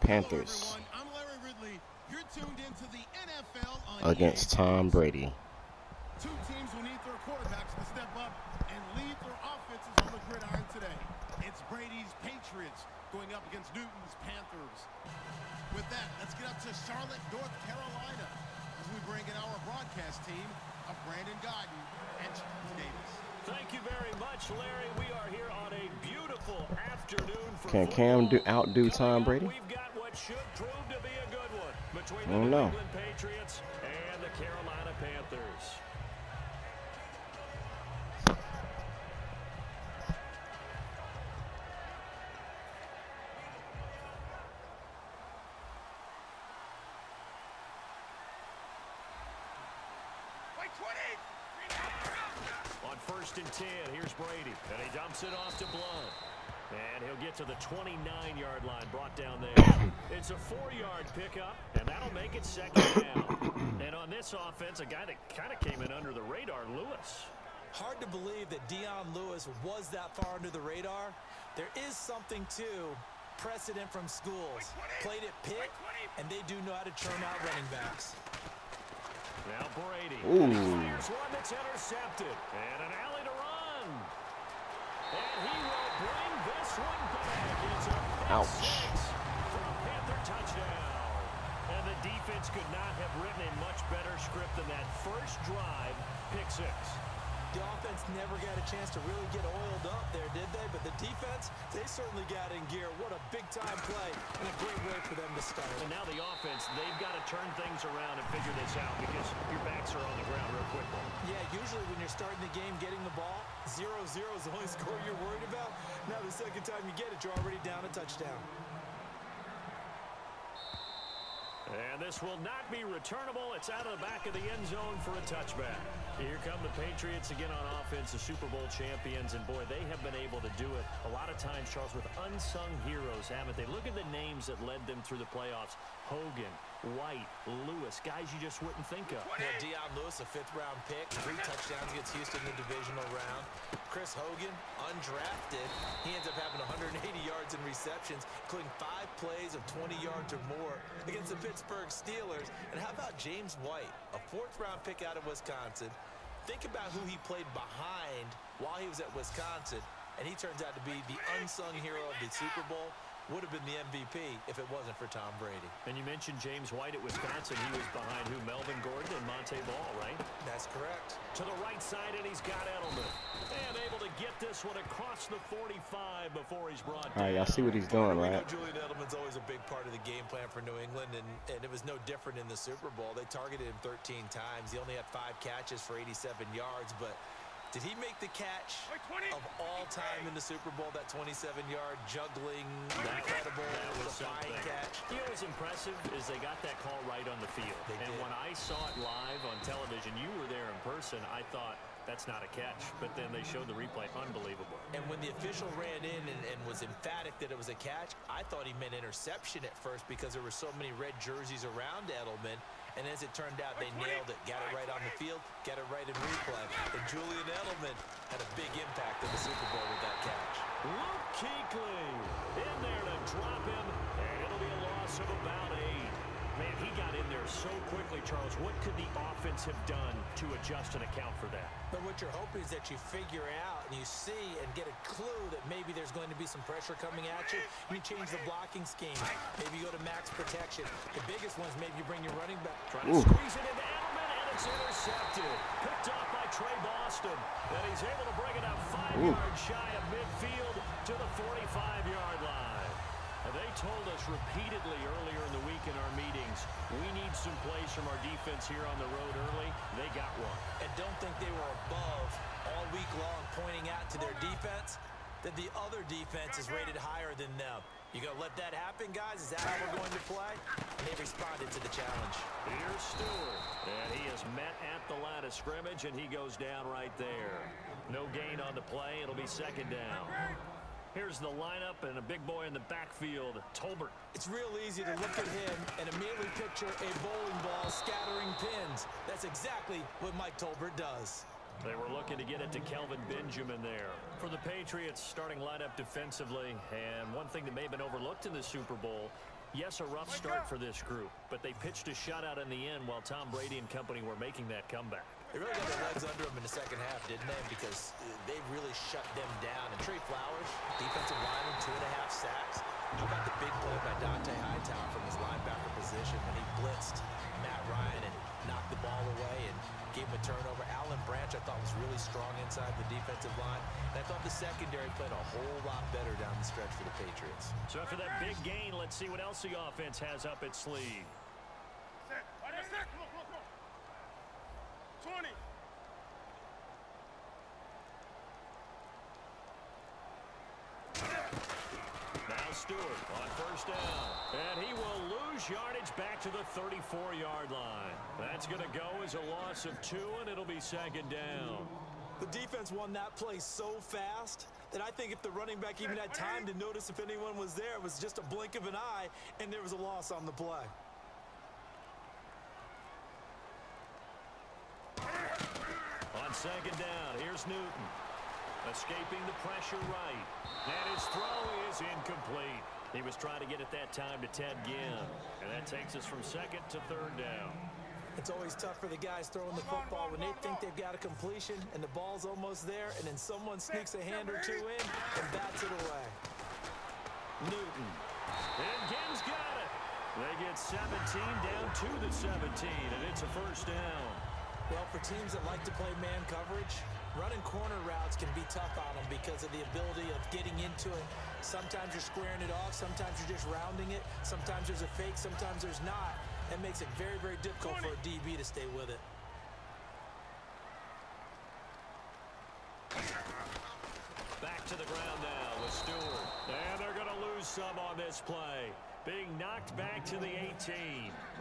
Panthers against Tom Brady. Two teams who need their quarterbacks to step up and lead their offenses on the gridiron today. It's Brady's Patriots going up against Newton's Panthers. With that, let's get up to Charlotte, North Carolina, as we bring in our broadcast team of Brandon Godden and Charles Davis. Thank you very much, Larry. We are here on a beautiful afternoon for Can Cam outdo Tom Brady? We've got what should prove to be a good one between I the don't New know. England Patriots and the Carolina Panthers. On 1st and 10, here's Brady, and he dumps it off to Blunt. And he'll get to the 29-yard line, brought down there. It's a 4-yard pickup, and that'll make it 2nd down. And on this offense, a guy that kind of came in under the radar, Lewis. Hard to believe that Dion Lewis was that far under the radar. There is something to precedent from schools. Played at Pitt, and they do know how to churn out running backs. Now Brady. Ooh. And he fires one that's intercepted. And an alley to run. And he will bring this one back. It's a Ouch. for a Panther touchdown. And the defense could not have written a much better script than that first drive, pick 6. The offense never got a chance to really get oiled up there, did they? But the defense, they certainly got in gear. What a big-time play and a great way for them to start. And now the offense, they've got to turn things around and figure this out because your backs are on the ground real quickly. Yeah, usually when you're starting the game getting the ball, 0-0 is the only score you're worried about. Now the second time you get it, you're already down a touchdown. And this will not be returnable. It's out of the back of the end zone for a touchback. Here come the Patriots again on offense, the Super Bowl champions. And, boy, they have been able to do it a lot of times, Charles, with unsung heroes, haven't they? Look at the names that led them through the playoffs. Hogan, White, Lewis, guys you just wouldn't think of. Yeah, Dion Lewis, a 5th-round pick, 3 touchdowns against Houston in the divisional round. Chris Hogan, undrafted. He ends up having 180 yards in receptions, including 5 plays of 20 yards or more against the Pittsburgh Steelers. And how about James White, a 4th-round pick out of Wisconsin? Think about who he played behind while he was at Wisconsin, and he turns out to be the unsung hero of the Super Bowl. Would have been the MVP if it wasn't for Tom Brady. And you mentioned James White at Wisconsin. He was behind who? Melvin Gordon and Monte Ball, right? That's correct. To the right side, and he's got Edelman. And able to get this one across the 45 before he's brought down. All right, y'all see what he's doing, right? Julian Edelman's always a big part of the game plan for New England, and it was no different in the Super Bowl. They targeted him 13 times. He only had 5 catches for 87 yards, but did he make the catch of all time in the Super Bowl, that 27-yard juggling, incredible, defying catch? You know what's impressive is they got that call right on the field. And when I saw it live on television, you were there in person, I thought, that's not a catch. But then they showed the replay. Unbelievable. And when the official ran in and was emphatic that it was a catch, I thought he meant interception at first because there were so many red jerseys around Edelman. And as it turned out, they nailed it. Got it right on the field, got it right in replay. And Julian Edelman had a big impact in the Super Bowl with that catch. Luke Kuechly in there to drop him, and it'll be a loss of about 8. Man, he got in there so quickly, Charles. What could the offense have done to adjust and account for that? But what you're hoping is that you figure out and you see and get a clue that maybe there's going to be some pressure coming at you. You change the blocking scheme. Maybe you go to max protection. The biggest one is maybe you bring your running back. Trying to squeeze it into Edelman, and it's intercepted. Picked off by Trey Boston. And he's able to bring it up 5 yards shy of midfield to the 45-yard line. And they told us repeatedly earlier in the week in our meetings, we need some plays from our defense here on the road early. They got one. And don't think they were above all week long pointing out to their defense that the other defense is rated higher than them. You gonna let that happen, guys? Is that how we're going to play? And they responded to the challenge. Here's Stewart. And he is met at the line of scrimmage, and he goes down right there. No gain on the play. It'll be 2nd down. Here's the lineup and a big boy in the backfield, Tolbert. It's real easy to look at him and immediately picture a bowling ball scattering pins. That's exactly what Mike Tolbert does. They were looking to get it to Kelvin Benjamin there. For the Patriots, starting lineup defensively, and one thing that may have been overlooked in the Super Bowl, Yes, a rough start for this group, but they pitched a shutout in the end while Tom Brady and company were making that comeback. They really got their legs under them in the second half, didn't they? Because they really shut them down. And Trey Flowers, defensive lineman, 2.5 sacks. How about the big play by Dante Hightower from his linebacker position when he blitzed Matt Ryan and knocked the ball away and gave him a turnover. Alan Branch, I thought, was really strong inside the defensive line. And I thought the secondary played a whole lot better down the stretch for the Patriots. So after that big gain, let's see what else the offense has up its sleeve. 20. Now Stewart on first down. And he will lose yardage back to the 34-yard line. That's going to go as a loss of 2, and it'll be second down. The defense won that play so fast that I think if the running back even had time to notice if anyone was there, it was just a blink of an eye, and there was a loss on the play. On second down, here's Newton. Escaping the pressure right. And his throw is incomplete. He was trying to get it that time to Ted Ginn. And that takes us from second to third down. It's always tough for the guys throwing the football when they think they've got a completion and the ball's almost there, and then someone sneaks a hand or two in and bats it away. Newton. And Ginn's got it. They get 17 down to the 17, and it's a first down. Well, for teams that like to play man coverage, running corner routes can be tough on them because of the ability of getting into it. Sometimes you're squaring it off. Sometimes you're just rounding it. Sometimes there's a fake. Sometimes there's not. That makes it very, very difficult for a DB to stay with it. Back to the ground now with Stewart. And they're going to lose some on this play. Being knocked back to the 18.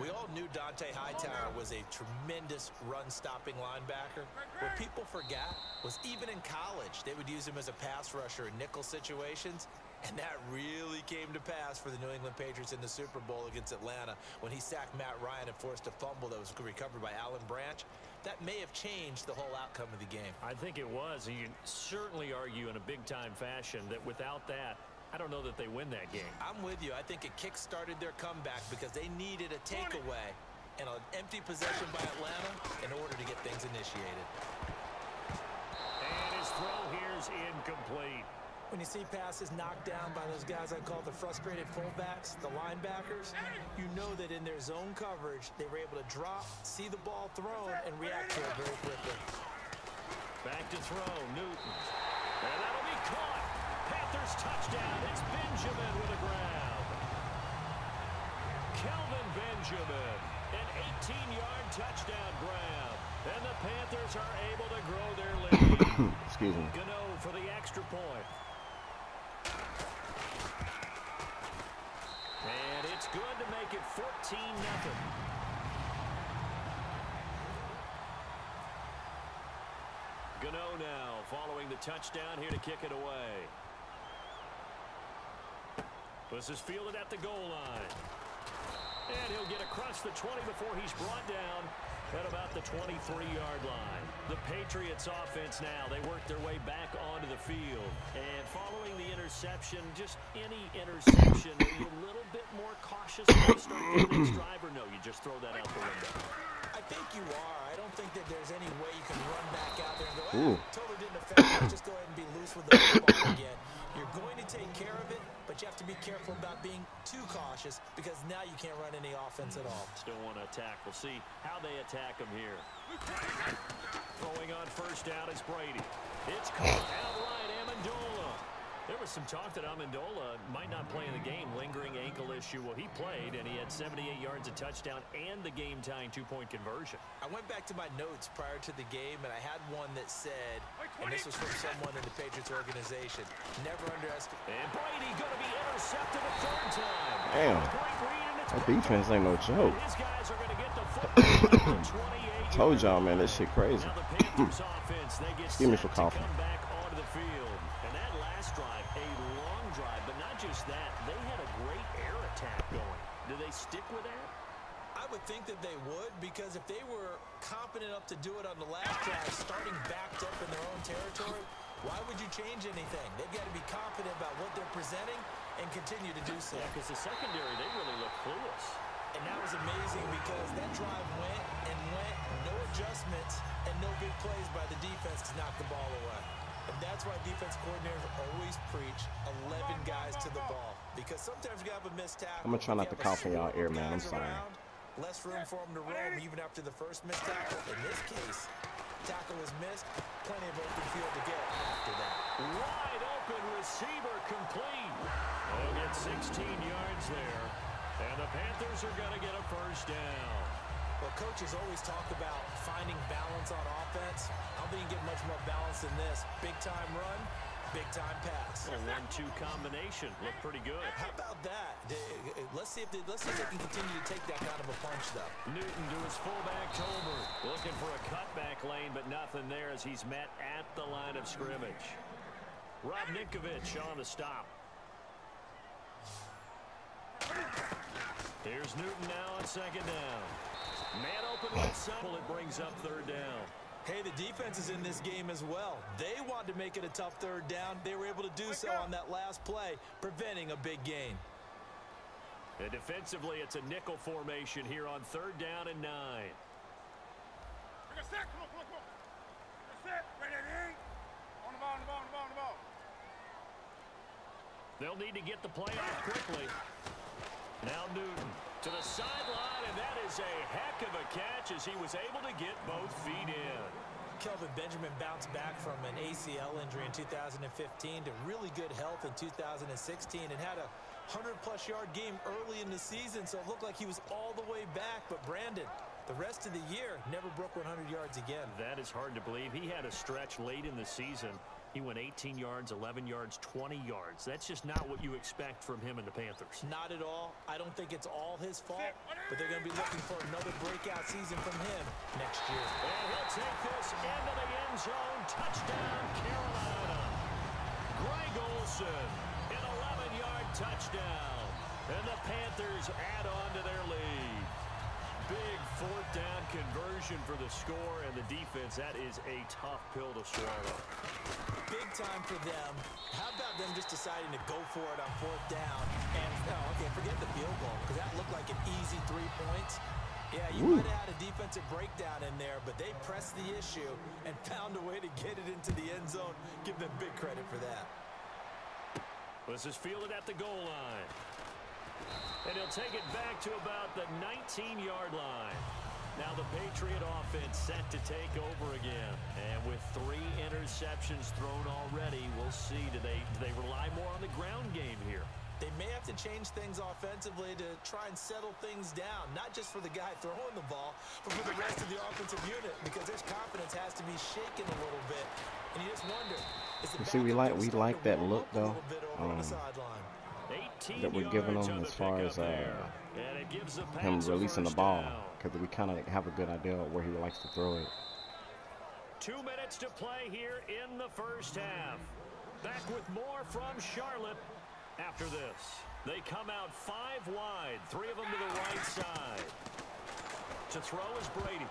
We all knew Dante Hightower was a tremendous run-stopping linebacker. What people forgot was even in college, they would use him as a pass rusher in nickel situations, and that really came to pass for the New England Patriots in the Super Bowl against Atlanta when he sacked Matt Ryan and forced a fumble that was recovered by Alan Branch. That may have changed the whole outcome of the game. I think it was. And you can certainly argue in a big-time fashion that without that, I don't know that they win that game. I'm with you. I think it kick-started their comeback because they needed a takeaway and an empty possession by Atlanta in order to get things initiated. And his throw here is incomplete. When you see passes knocked down by those guys I call the frustrated fullbacks, the linebackers, you know that in their zone coverage, they were able to drop, see the ball thrown, and react to it very quickly. Back to throw, Newton. And that'll be caught. Panthers touchdown. It's Benjamin with a grab. Kelvin Benjamin, an 18-yard touchdown grab. And the Panthers are able to grow their lead. Excuse me. Gano for the extra point. And it's good to make it 14-0. Gano now following the touchdown here to kick it away. This is fielded at the goal line. And he'll get across the 20 before he's brought down at about the 23-yard line. The Patriots offense now, they work their way back onto the field. And following the interception, just any interception, are you a little bit more cautious when you start the next drive, or no, you just throw that out the window? I think you are. I don't think that there's any way you can run back out there and go, totally didn't affect me. Just go ahead and be loose with the football again. You're going to take care of it, but you have to be careful about being too cautious because now you can't run any offense at all. Still want to attack. We'll see how they attack him here. Throwing on first down is Brady. It's caught outright, Amendola. There was some talk that Amendola might not play in the game, lingering ankle issue. Well, he played, and he had 78 yards, a touchdown, and the game-tying two-point conversion. I went back to my notes prior to the game, and I had one that said, and this was from someone in the Patriots organization, never underestimate. And Brady going to be intercepted a third time. Damn. That defense ain't no joke. His guys are going to get the football at the 28. Told y'all, man, this shit crazy. Now the Panthers offense, they get Excuse me set for to coughing. come back onto the field. And that last drive, a long drive, but not just that, they had a great air attack going. Do they stick with that? I would think that they would, because if they were confident enough to do it on the last drive, starting backed up in their own territory, why would you change anything? They've got to be confident about what they're presenting and continue to do so. Yeah, because the secondary, they really look clueless. And that was amazing because that drive went and went, no adjustments, and no big plays by the defense to knock the ball away. And that's why defense coordinators always preach 11 guys to the ball. Because sometimes you have a missed tackle. I'm going to try not to cough in y'all ear, man. I'm sorry. Less room for him to roam even after the first missed tackle. In this case, tackle was missed. Plenty of open field to get after that. Wide open receiver complete. They'll get 16 yards there. And the Panthers are going to get a first down. Well, coaches always talk about finding balance on offense. I don't think you get much more balance than this. Big-time run, big-time pass. A 1-2 combination. Look pretty good. How about that? Let's see if they can continue to take that kind of a punch, though. Newton to his fullback, Tolbert. Looking for a cutback lane, but nothing there as he's met at the line of scrimmage. Rob Ninkovich on the stop. Here's Newton now on second down. Man open with Supple. It brings up third down. Hey, the defense is in this game as well. They wanted to make it a tough third down. They were able to do so on that last play, preventing a big gain. And defensively, it's a nickel formation here on third down and 9. They'll need to get the play off quickly. Now Newton to the sideline, and that is a heck of a catch as he was able to get both feet in. Kelvin Benjamin bounced back from an ACL injury in 2015 to really good health in 2016 and had a 100-plus yard game early in the season, so it looked like he was all the way back. But Brandon, the rest of the year, never broke 100 yards again. That is hard to believe. He had a stretch late in the season. He went 18 yards, 11 yards, 20 yards. That's just not what you expect from him and the Panthers. Not at all. I don't think it's all his fault, but they're going to be looking for another breakout season from him next year. And he'll take this into the end zone. Touchdown, Carolina. Greg Olsen, an 11-yard touchdown. And the Panthers add on to their lead. Big fourth down conversion for the score, and the defense, that is a tough pill to swallow. Big time for them. How about them just deciding to go for it on fourth down? And, okay, forget the field goal, because that looked like an easy 3 points. Yeah, you might have had a defensive breakdown in there, but they pressed the issue and found a way to get it into the end zone. Give them big credit for that. This is fielded at the goal line. And he'll take it back to about the 19-yard line. Now the Patriot offense set to take over again. And with 3 interceptions thrown already, we'll see, do they rely more on the ground game here? They may have to change things offensively to try and settle things down, not just for the guy throwing the ball, but for the rest of the offensive unit, because their confidence has to be shaken a little bit. And you just wonder, is the see, we like that look though. That we're giving them as far as him releasing the ball, because we kind of have a good idea of where he likes to throw it. 2 minutes to play here in the first half. Back with more from Charlotte after this. They come out 5 wide, 3 of them to the right side. To throw is Brady.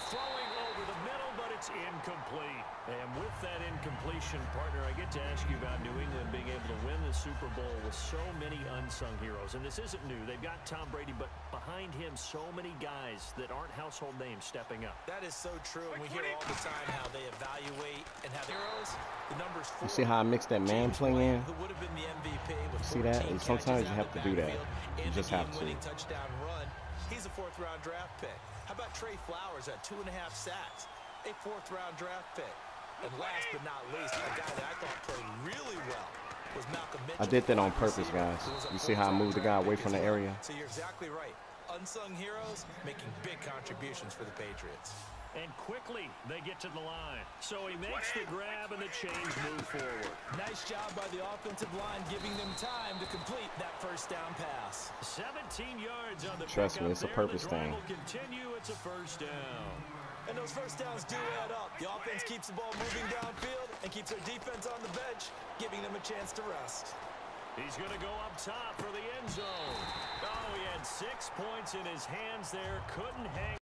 Throwing over the middle, but it's incomplete. And with that incompletion, partner, I get to ask you about New England being able to win the Super Bowl with so many unsung heroes. And this isn't new. They've got Tom Brady, but behind him, so many guys that aren't household names stepping up. That is so true, and we hear all the time how they evaluate and how heroes, the numbers 4. You see how I mixed that man play in? Who would have been the MVP with see that? And sometimes you have to do that. You just have to. Touchdown run. He's a 4th-round draft pick. How about Trey Flowers at 2.5 sacks? A 4th-round draft pick. And last but not least, a guy that I thought played really well was Malcolm Mitchell. I did that on purpose, guys. You see how I moved the guy away from the area? So you're exactly right. Unsung heroes making big contributions for the Patriots. And quickly, they get to the line. So he makes the grab and the chains move forward. Nice job by the offensive line, giving them time to complete that first down pass. 17 yards on the Trust me, it's a purpose thing. Will continue. It's a first down. And those first downs do add up. The offense keeps the ball moving downfield and keeps their defense on the bench, giving them a chance to rest. He's going to go up top for the end zone. Oh, he had 6 points in his hands there. Couldn't hang